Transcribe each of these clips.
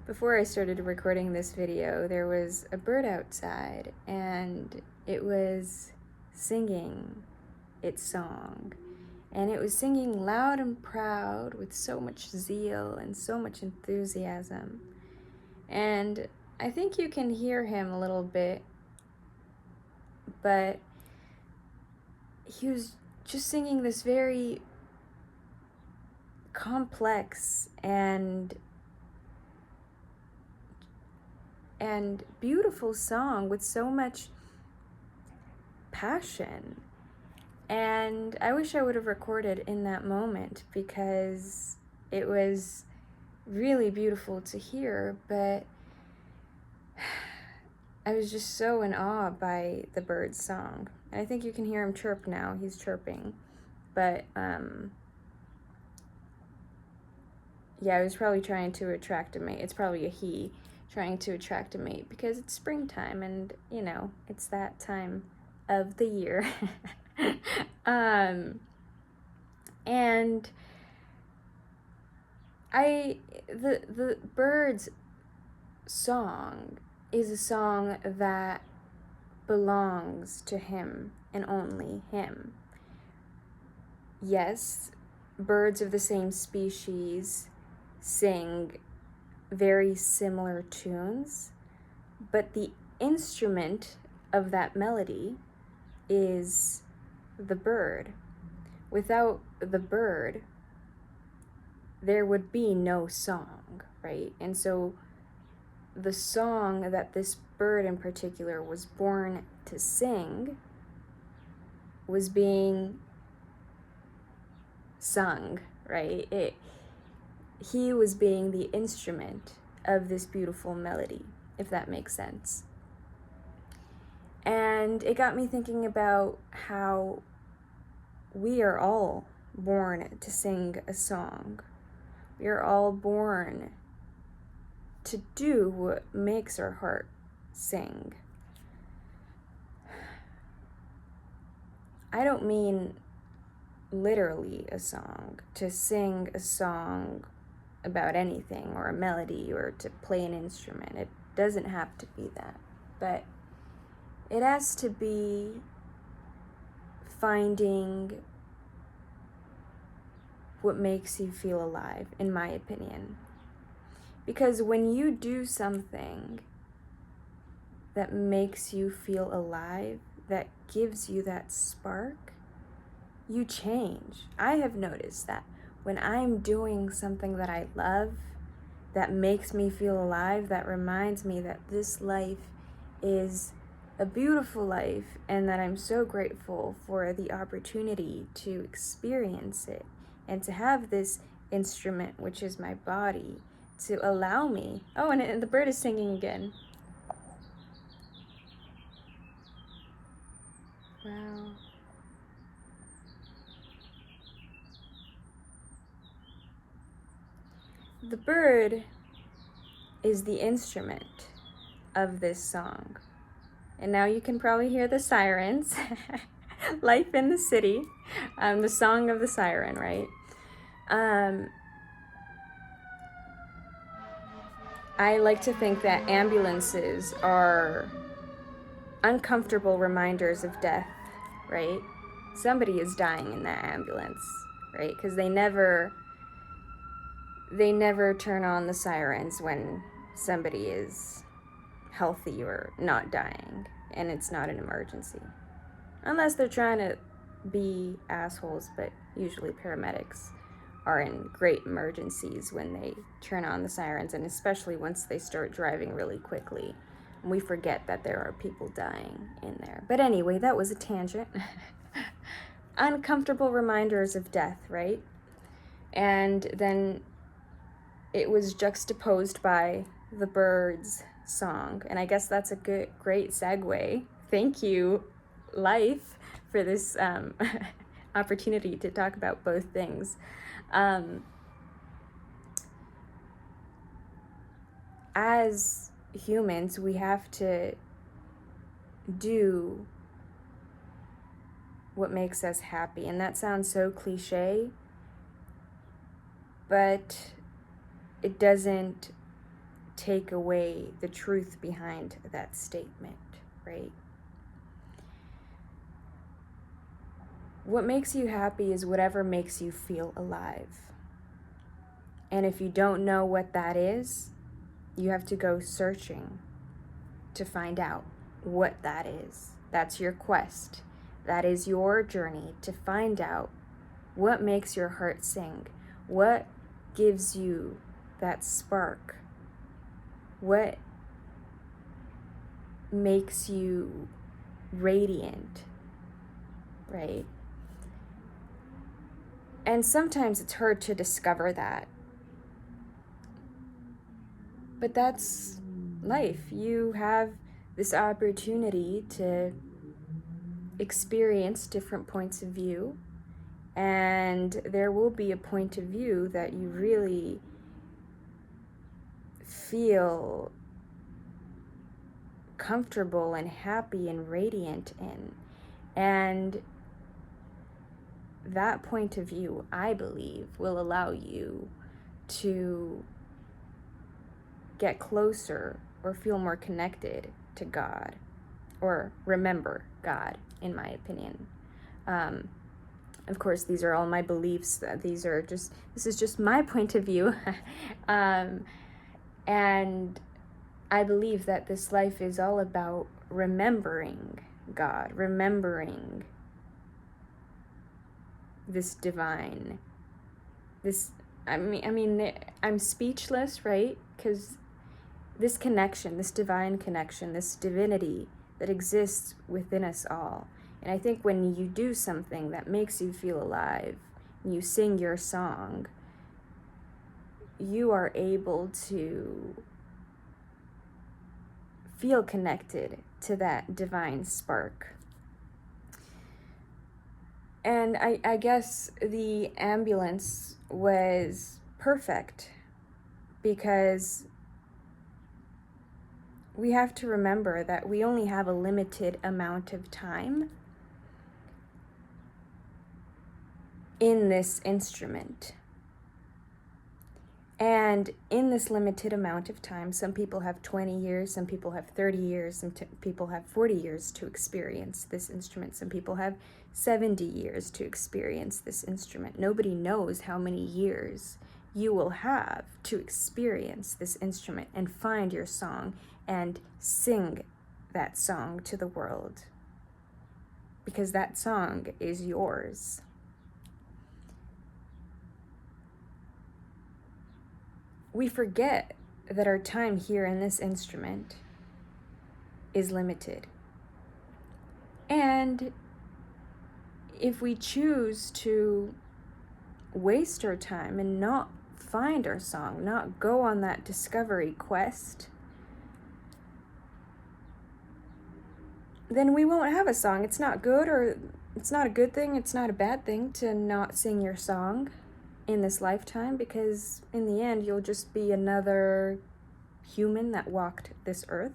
Before I started recording this video, there was a bird outside and it was singing its song. And it was singing loud and proud with so much zeal and so much enthusiasm. And I think you can hear him a little bit, but he was just singing this very complex and beautiful song with so much passion. And I wish I would have recorded in that moment because it was really beautiful to hear, but I was just so in awe by the bird's song. And I think you can hear him chirp now. He's chirping. But yeah, I was probably trying to attract a mate. It's probably a he trying to attract a mate because it's springtime and, you know, it's that time of the year. And the bird's song is a song that belongs to him and only him. Yes, birds of the same species sing very similar tunes, but the instrument of that melody is the bird. Without the bird, there would be no song, right? And so the song that this bird in particular was born to sing was being sung, right? He was being the instrument of this beautiful melody, if that makes sense. And it got me thinking about how we are all born to sing a song. We are all born to do what makes our heart sing. I don't mean literally a song, to sing a song about anything or a melody or to play an instrument. It doesn't have to be that, but it has to be finding what makes you feel alive, in my opinion. Because when you do something that makes you feel alive, that gives you that spark, you change. I have noticed that when I'm doing something that I love, that makes me feel alive, that reminds me that this life is a beautiful life and that I'm so grateful for the opportunity to experience it and to have this instrument, which is my body, to allow me. Oh, and the bird is singing again. Wow. The bird is the instrument of this song. And now you can probably hear the sirens. Life in the city. The song of the siren, right? I like to think that ambulances are uncomfortable reminders of death, right? Somebody is dying in that ambulance, right? Because they never turn on the sirens when somebody is healthy or not dying and it's not an emergency. Unless they're trying to be assholes, but usually paramedics are in great emergencies when they turn on the sirens, and especially once they start driving really quickly. We forget that there are people dying in there. But anyway, that was a tangent. Uncomfortable reminders of death, right? And then it was juxtaposed by the bird's song. And I guess that's a great segue. Thank you, life, for this opportunity to talk about both things. As humans, we have to do what makes us happy. And that sounds so cliche, but it doesn't take away the truth behind that statement, right? What makes you happy is whatever makes you feel alive. And if you don't know what that is, you have to go searching to find out what that is. That's your quest. That is your journey to find out what makes your heart sing. What gives you that spark? What makes you radiant, right? And sometimes it's hard to discover that. But that's life. You have this opportunity to experience different points of view, and there will be a point of view that you really feel comfortable and happy and radiant in. And that point of view, I believe, will allow you to get closer or feel more connected to God, or remember God, in my opinion. Of course, these are all my beliefs. This is just my point of view. And I believe that this life is all about remembering God, remembering this divine, I'm speechless, right? Because this connection, this divine connection, this divinity that exists within us all. And I think when you do something that makes you feel alive, and you sing your song, you are able to feel connected to that divine spark. And I guess the ambulance was perfect, because we have to remember that we only have a limited amount of time in this instrument. And in this limited amount of time, some people have 20 years, some people have 30 years, some people have 40 years to experience this instrument. Some people have 70 years to experience this instrument. Nobody knows how many years you will have to experience this instrument and find your song and sing that song to the world, because that song is yours. We forget that our time here in this instrument is limited. And if we choose to waste our time and not find our song, not go on that discovery quest, then we won't have a song. It's not good, or it's not a good thing, it's not a bad thing to not sing your song in this lifetime, because in the end you'll just be another human that walked this earth.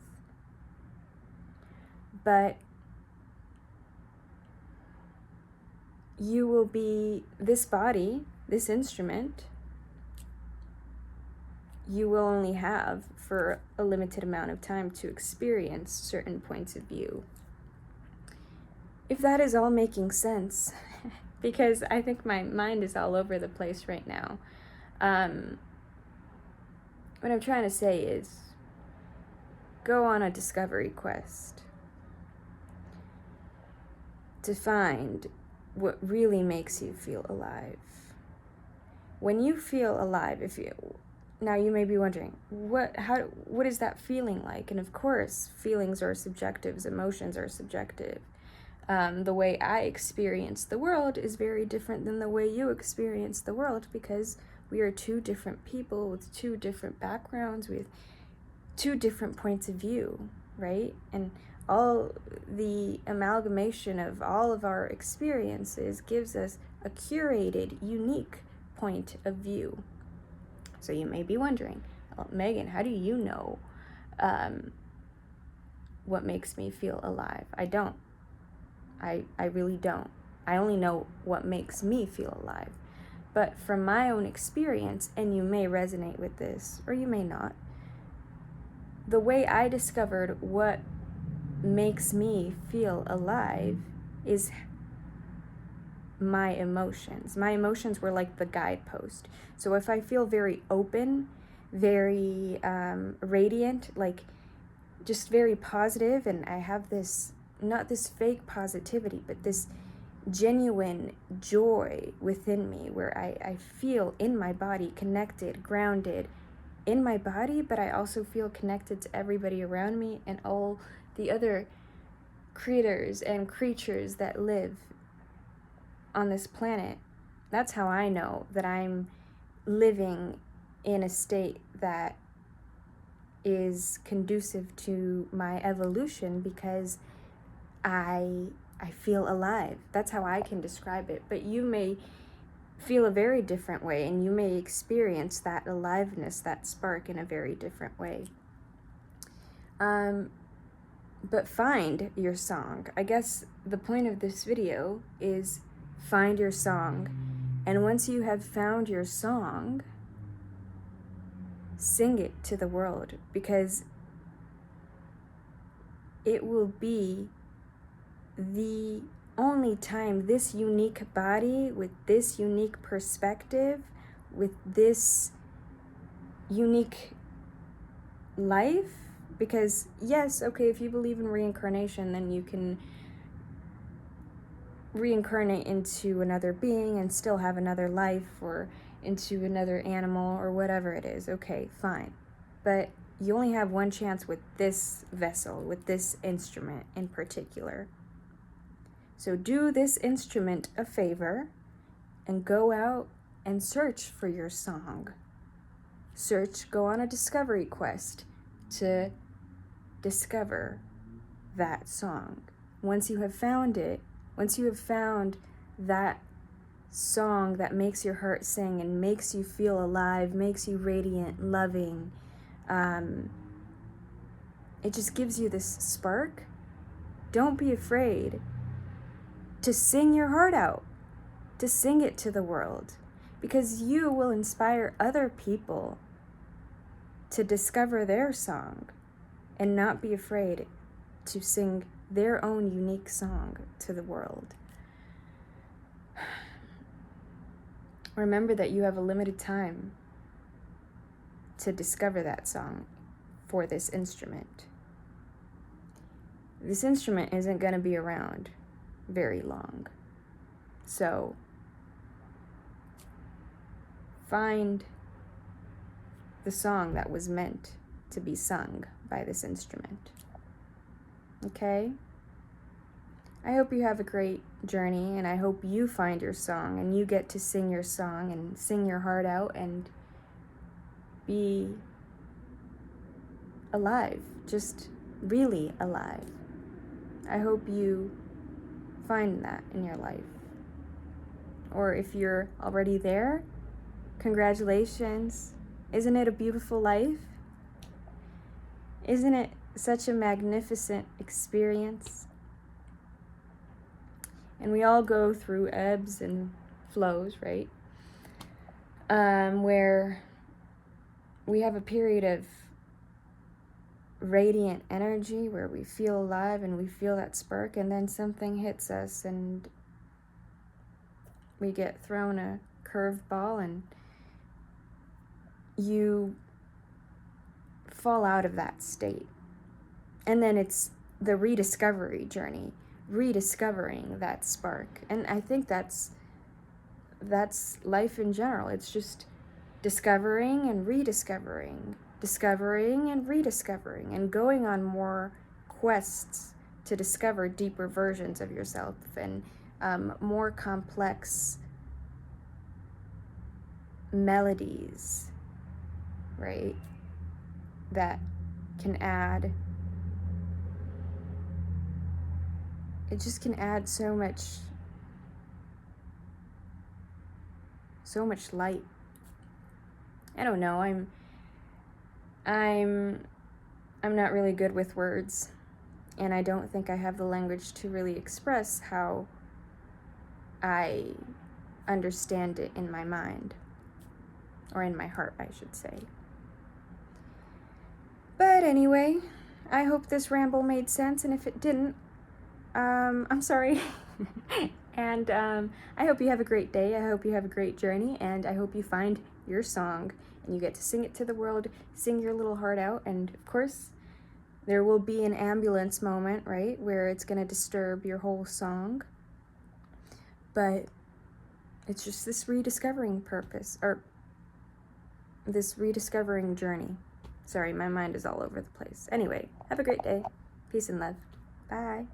But you will be this body, this instrument, you will only have for a limited amount of time to experience certain points of view. If that is all making sense, because I think my mind is all over the place right now. What I'm trying to say is, go on a discovery quest to find what really makes you feel alive. When you feel alive, now you may be wondering, what is that feeling like? And of course, feelings are subjective, emotions are subjective. The way I experience the world is very different than the way you experience the world, because we are two different people with two different backgrounds, with two different points of view, right? And all the amalgamation of all of our experiences gives us a curated, unique point of view. So you may be wondering, well, Megan, how do you know what makes me feel alive? I don't. I really don't. I only know what makes me feel alive. But from my own experience, and you may resonate with this, or you may not, the way I discovered what makes me feel alive is my emotions. My emotions were like the guidepost. So if I feel very open, very radiant, like just very positive, and I have this, not this fake positivity, but this genuine joy within me where I feel in my body connected, grounded in my body, but I also feel connected to everybody around me and all the other creators and creatures that live on this planet. That's how I know that I'm living in a state that is conducive to my evolution, because I feel alive. That's how I can describe it. But you may feel a very different way, and you may experience that aliveness, that spark, in a very different way. But find your song. I guess the point of this video is find your song. And once you have found your song, sing it to the world, because it will be the only time this unique body, with this unique perspective, with this unique life, because yes, okay, if you believe in reincarnation, then you can reincarnate into another being and still have another life, or into another animal, or whatever it is. Okay, fine. But you only have one chance with this vessel, with this instrument in particular. So do this instrument a favor and go out and search for your song. Go on a discovery quest to discover that song. Once you have found it, once you have found that song that makes your heart sing and makes you feel alive, makes you radiant, loving, it just gives you this spark. Don't be afraid to sing your heart out, to sing it to the world, because you will inspire other people to discover their song and not be afraid to sing their own unique song to the world. Remember that you have a limited time to discover that song for this instrument. This instrument isn't going to be around very long. So find the song that was meant to be sung by this instrument. Okay? I hope you have a great journey, and I hope you find your song and you get to sing your song and sing your heart out and be alive, just really alive. I hope you find that in your life. Or if you're already there, congratulations. Isn't it a beautiful life? Isn't it such a magnificent experience? And we all go through ebbs and flows, right? Where we have a period of radiant energy where we feel alive and we feel that spark, and then something hits us and we get thrown a curveball and you fall out of that state. And then it's the rediscovery journey, rediscovering that spark. And I think that's life in general. It's just discovering and rediscovering, discovering and rediscovering, and going on more quests to discover deeper versions of yourself and more complex melodies, right? That can add, it just can add so much light. I don't know, I'm not really good with words, and I don't think I have the language to really express how I understand it in my mind, or in my heart, I should say. But But anyway, I hope this ramble made sense, and if it didn't, I'm sorry. And I hope you have a great day. I hope you have a great journey, and I hope you find your song and you get to sing it to the world, sing your little heart out. And of course, there will be an ambulance moment, right, where it's going to disturb your whole song. But it's just this rediscovering purpose, or this rediscovering journey. Sorry, my mind is all over the place. Anyway, have a great day. Peace and love. Bye.